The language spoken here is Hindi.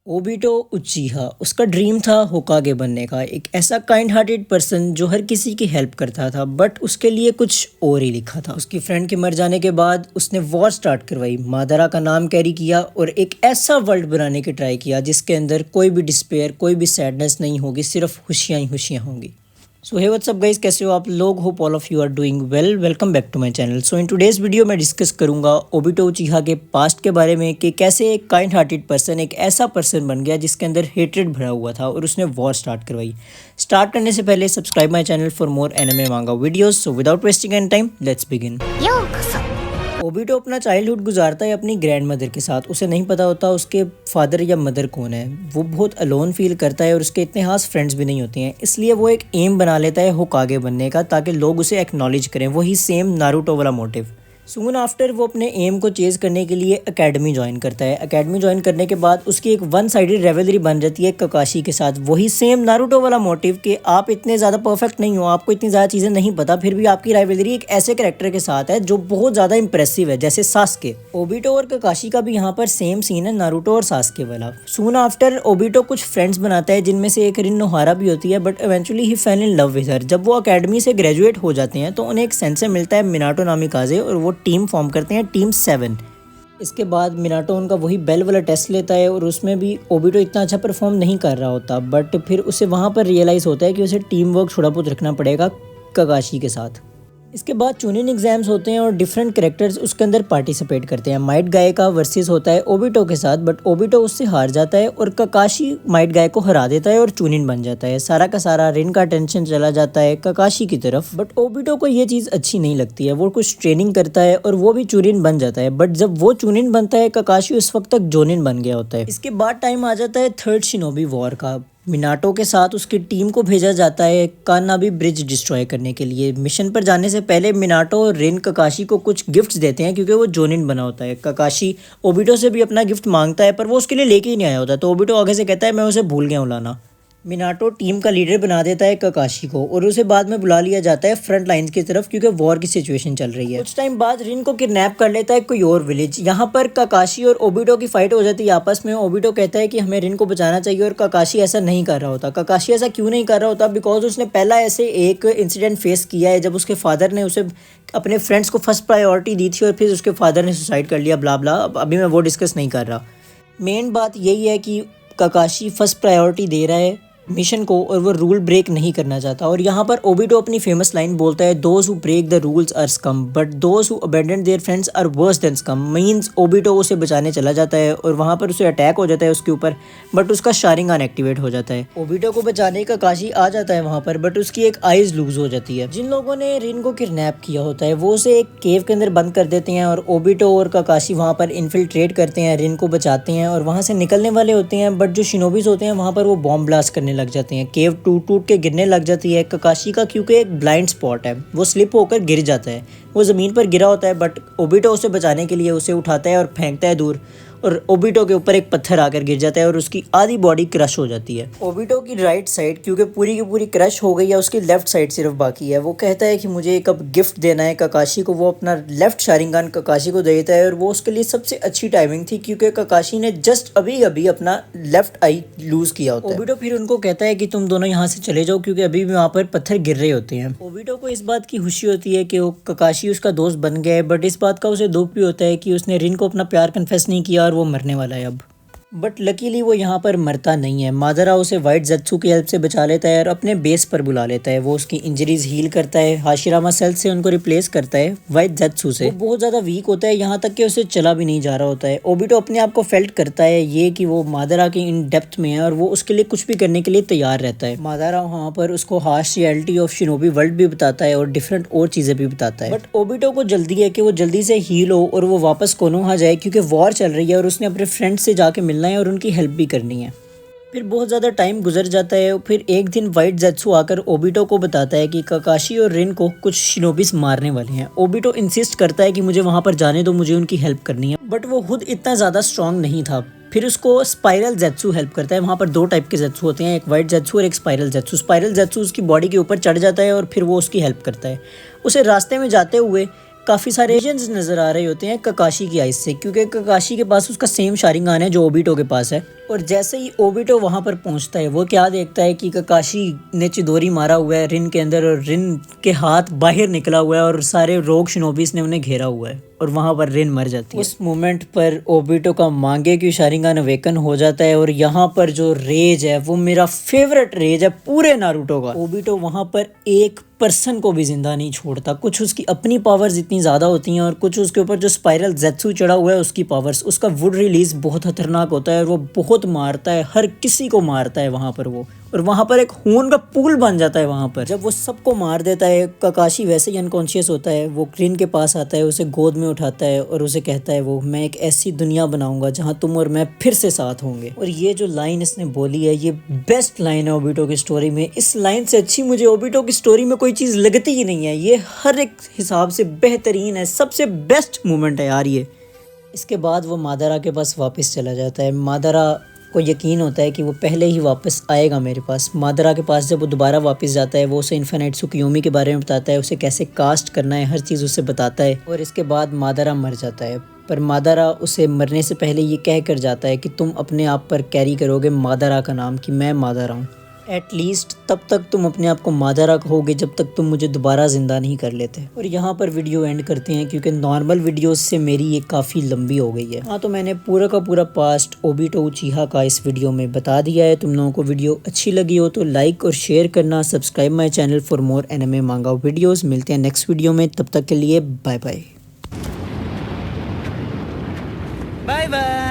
ओबिटो उचिहा उसका ड्रीम था होकागे बनने का। एक ऐसा काइंड हार्टेड पर्सन जो हर किसी की हेल्प करता था, बट उसके लिए कुछ और ही लिखा था। उसकी फ्रेंड के मर जाने के बाद उसने वॉर स्टार्ट करवाई, मादारा का नाम कैरी किया और एक ऐसा वर्ल्ड बनाने की ट्राई किया जिसके अंदर कोई भी डिस्पेयर, कोई भी सैडनेस नहीं होगी, सिर्फ खुशियाँ ही खुशियाँ होंगी। So hey what's up guys, कैसे हो आप लोग? Hope all of you are doing well. Welcome back to my channel. So in today's video मैं डिस्कस करूंगा ओबिटो उचिहा के पास्ट के बारे में कि कैसे एक काइंड हार्टेड पर्सन एक ऐसा पर्सन बन गया जिसके अंदर हेट्रेड भरा हुआ था और उसने वॉर स्टार्ट करवाई। स्टार्ट करने से पहले subscribe my channel for more anime manga videos. So without wasting any time, let's begin. Obito अपना चाइल्डहुड गुजारता है अपनी ग्रैंड मदर के साथ। उसे नहीं पता होता उसके फादर या मदर कौन है। वो बहुत अलोन फील करता है और उसके इतने खास फ्रेंड्स भी नहीं होती हैं। इसलिए वो एक एम बना लेता है होकागे बनने का, ताकि लोग उसे एक्नॉलेज करें। वही सेम नारुतो वाला मोटिव। सून आफ्टर वो अपने एम को चेज करने के लिए एकेडमी ज्वाइन करता है। एकेडमी ज्वाइन करने के बाद उसकी एक वन साइडेड रेवलरी बन जाती है ककाशी के साथ। वही सेम नारुतो वाला मोटिव कि आप इतने ज़्यादा परफेक्ट नहीं हो, आपको इतनी ज़्यादा चीज़ें नहीं पता, फिर भी आपकी राइवलरी एक ऐसे कैरेक्टर के साथ है जो बहुत ज़्यादा इंप्रेसिव है, जैसे सास्के। ओबिटो और ककाशी का भी यहाँ पर सेम सीन है, नारुतो और सास्के वाला। सून आफ्टर ओबिटो कुछ फ्रेंड्स बनाता है, जिनमें से एक रिन नोहारा भी होती है, but eventually he fail in love with her. जब वो अकेडमी से ग्रेजुएट हो जाते हैं तो उन्हें एक सेंसे मिलता है मिनाटो नामिकाजे, और वो टीम फॉर्म करते हैं, टीम 7। इसके बाद मिनाटो उनका वही बेल वाला टेस्ट लेता है और उसमें भी ओबिटो इतना अच्छा परफॉर्म नहीं कर रहा होता, बट फिर उसे वहाँ पर रियलाइज़ होता है कि उसे टीम वर्क थोड़ा बहुत रखना पड़ेगा ककाशी के साथ। इसके बाद चूनिन एग्जाम्स होते हैं और डिफरेंट कैरेक्टर्स उसके अंदर पार्टिसिपेट करते हैं। माइट गाय का वर्सेस होता है ओबिटो के साथ, बट ओबिटो उससे हार जाता है और ककाशी माइट गाय को हरा देता है और चूनिन बन जाता है। सारा का सारा रिन का टेंशन चला जाता है ककाशी की तरफ, बट ओबिटो को ये चीज़ अच्छी नहीं लगती है। वो कुछ ट्रेनिंग करता है और वो भी चूनिन बन जाता है, बट जब वो चूनिन बनता है ककाशी उस वक्त तक जोनिन बन गया होता है। इसके बाद टाइम आ जाता है थर्ड शिनोबी वॉर का। मिनाटो के साथ उसकी टीम को भेजा जाता है कानाबी ब्रिज डिस्ट्रॉय करने के लिए। मिशन पर जाने से पहले मिनाटो और रिन ककाशी को कुछ गिफ्ट्स देते हैं, क्योंकि वो जोनिन बना होता है। ककाशी ओबिटो से भी अपना गिफ्ट मांगता है, पर वो उसके लिए लेके ही नहीं आया होता, तो ओबिटो आगे से कहता है मैं उसे भूल गया हूँ लाना। मिनाटो टीम का लीडर बना देता है ककाशी को और उसे बाद में बुला लिया जाता है फ्रंट लाइंस की तरफ, क्योंकि वॉर की सिचुएशन चल रही है। कुछ टाइम बाद रिन को किडनैप कर लेता है कोई और विलेज। यहाँ पर ककाशी और ओबिटो की फाइट हो जाती है आपस में। ओबिटो कहता है कि हमें रिन को बचाना चाहिए और ककाशी ऐसा नहीं कर रहा होता। ककाशी ऐसा क्यों नहीं कर रहा होता? बिकॉज उसने पहला ऐसे एक इंसिडेंट फेस किया है जब उसके फादर ने उसे अपने फ्रेंड्स को फर्स्ट प्रायोरिटी दी थी और फिर उसके फादर ने सुसाइड कर लिया, ब्ला ब्ला। अभी मैं वो डिस्कस नहीं कर रहा। मेन बात यही है कि ककाशी फर्स्ट प्रायोरिटी दे रहा है मिशन को और वो रूल ब्रेक नहीं करना चाहता। और यहाँ पर ओबिटो अपनी फेमस लाइन बोलता है, those who break the rules are scum but those who abandon their friends are worse than scum. Means Obito उसे बचाने चला जाता है और वहाँ पर उसे अटैक हो जाता है उसके ऊपर, बट उसका शारिंगान एक्टिवेट हो जाता है। ओबिटो को बचाने का काशी आ जाता है वहाँ पर, बट उसकी एक आइज लूज हो जाती है। जिन लोगों ने रिन को किडनैप किया होता है वो उसे एक केव के अंदर बंद कर देते हैं और ओबिटो और ककाशी वहाँ पर इन्फिल्ट्रेट करते हैं, रिन को बचाते हैं और वहाँ से निकलने वाले होते हैं, बट जो शिनोबीज होते हैं वहाँ पर वो बॉम्ब ब्लास्ट करने लग जाते हैं। केव टूट टूट के गिरने लग जाती है ककाशी का, क्योंकि एक ब्लाइंड स्पॉट है, वो स्लिप होकर गिर जाता है। वो ज़मीन पर गिरा होता है, बट ओबिटो उसे बचाने के लिए उसे उठाता है और फेंकता है दूर, और ओबिटो के ऊपर एक पत्थर आकर गिर जाता है और उसकी आधी बॉडी क्रश हो जाती है। ओबिटो की राइट साइड क्योंकि पूरी की पूरी क्रश हो गई है, उसकी लेफ्ट साइड सिर्फ बाकी है। वो कहता है कि मुझे एक अब गिफ्ट देना है ककाशी को। वो अपना लेफ्ट शारिंगान ककाशी को देता है और वो उसके लिए सबसे अच्छी टाइमिंग थी, क्योंकि ककाशी ने जस्ट अभी अभी अपना लेफ्ट आई लूज किया होता है। ओबिटो फिर उनको कहता है कि तुम दोनों यहाँ से चले जाओ, क्योंकि अभी भी वहाँ पर पत्थर गिर रहे होते हैं। ओबिटो को इस बात की खुशी होती है कि वो ककाशी उसका दोस्त बन गया है, बट इस बात का उसे दुख भी होता है कि उसने रिन को अपना प्यार कन्फेस नहीं किया और वो मरने वाला है अब। बट लकीली वो यहाँ पर मरता नहीं है। मादारा उसे वाइट ज़ेत्सु की हेल्प से बचा लेता है और अपने बेस पर बुला लेता है। वो उसकी इंजरीज हील करता है, हाशिरामा सेल से उनको रिप्लेस करता है वाइट ज़ेत्सु से। वो बहुत ज़्यादा वीक होता है, यहाँ तक कि उसे चला भी नहीं जा रहा होता है। ओबिटो अपने आप को फेल्ट करता है ये कि वो मादारा की इन डेप्थ में है और वो उसके लिए कुछ भी करने के लिए तैयार रहता है। मादारा वहाँ पर उसको harsh reality of shinobi world भी बताता है और डिफरेंट और चीज़ें भी बताता है। बट ओबिटो को जल्दी है कि वो जल्दी से हील हो और वो वापस कोनोहा जाए, क्योंकि वॉर चल रही है और उसने अपने फ्रेंड्स से जाके मिलना है और उनकी हेल्प भी करनी है। फिर बहुत ज़्यादा टाइम गुजर जाता है। फिर एक दिन वाइट ज़ेत्सु आकर ओबिटो को बताता है कि ककाशी और रिन को कुछ शिनोबिस मारने वाले हैं। ओबिटो इंसिस्ट करता है कि मुझे वहाँ पर जाने दो, मुझे उनकी हेल्प करनी है, बट वो खुद इतना ज़्यादा स्ट्रॉन्ग नहीं था। फिर उसको स्पाइरल ज़ेत्सु हेल्प करता है। वहाँ पर दो टाइप के ज़ेत्सु होते हैं, एक वाइट ज़ेत्सु और एक स्पाइरल ज़ेत्सु। स्पाइरल ज़ेत्सु उसकी बॉडी के ऊपर चढ़ जाता है और फिर वो उसकी हेल्प करता है। उसे रास्ते में जाते हुए काफ़ी सारे एजेंट्स नज़र आ रहे होते हैं ककाशी की आइज से, क्योंकि ककाशी के पास उसका सेम शारिंगान है जो ओबिटो के पास है। और जैसे ही ओबिटो वहां पर पहुंचता है वो क्या देखता है कि ककाशी ने चिदोरी मारा हुआ है रिन के अंदर और रिन के हाथ बाहर निकला हुआ है और सारे रोग शिनोबीस ने उन्हें घेरा हुआ है और वहां पर रिन मर जाती है। उस मोमेंट पर ओबिटो का मांगे की शारिंगान अवेकन हो जाता है और यहाँ पर जो रेज है वो मेरा फेवरेट रेज है पूरे नारुतो का। ओबिटो वहां पर एक पर्सन को भी जिंदा नहीं छोड़ता। कुछ उसकी अपनी पावर्स इतनी ज़्यादा होती हैं और कुछ उसके ऊपर जो स्पाइरल जेत्सु चढ़ा हुआ है उसकी पावर्स। उसका वुड रिलीज बहुत खतरनाक होता है और वो बहुत मारता है, हर किसी को मारता है वहाँ पर वो। और वहाँ पर एक खून का पूल बन जाता है वहाँ पर। जब वो सबको मार देता है ककाशी वैसे ही अनकॉन्शियस होता है। वो रिन के पास आता है, उसे गोद में उठाता है और उसे कहता है वो, मैं एक ऐसी दुनिया बनाऊंगा जहाँ तुम और मैं फिर से साथ होंगे। और ये जो लाइन इसने बोली है ये बेस्ट लाइन है ओबिटो की स्टोरी में। इस लाइन से अच्छी मुझे ओबिटो की स्टोरी में कोई चीज़ लगती ही नहीं है। ये हर एक हिसाब से बेहतरीन है, सबसे बेस्ट मोमेंट है यार ये। इसके बाद वो मादारा के पास वापस चला जाता है। मादारा को यकीन होता है कि वो पहले ही वापस आएगा मेरे पास। मादारा के पास जब वो दोबारा वापस जाता है वो उसे इन्फिनाइट सुकियोमी के बारे में बताता है, उसे कैसे कास्ट करना है, हर चीज़ उसे बताता है। और इसके बाद मादारा मर जाता है। पर मादारा उसे मरने से पहले ये कह कर जाता है कि तुम अपने आप पर कैरी करोगे मादारा का नाम, कि मैं मादारा हूँ। एटलीस्ट तब तक तुम अपने आप को मादारा कहोगे जब तक तुम मुझे दोबारा ज़िंदा नहीं कर लेते। और यहाँ पर वीडियो एंड करते हैं क्योंकि नॉर्मल वीडियोस से मेरी ये काफ़ी लंबी हो गई है। हाँ, तो मैंने पूरा का पूरा पास्ट ओबिटो उचिहा का इस वीडियो में बता दिया है। तुम लोगों को वीडियो अच्छी लगी हो तो लाइक और शेयर करना, subscribe my channel for more anime मांगा वीडियोज़। मिलते हैं नेक्स्ट वीडियो में, तब तक के लिए बाय बाय। Bye bye.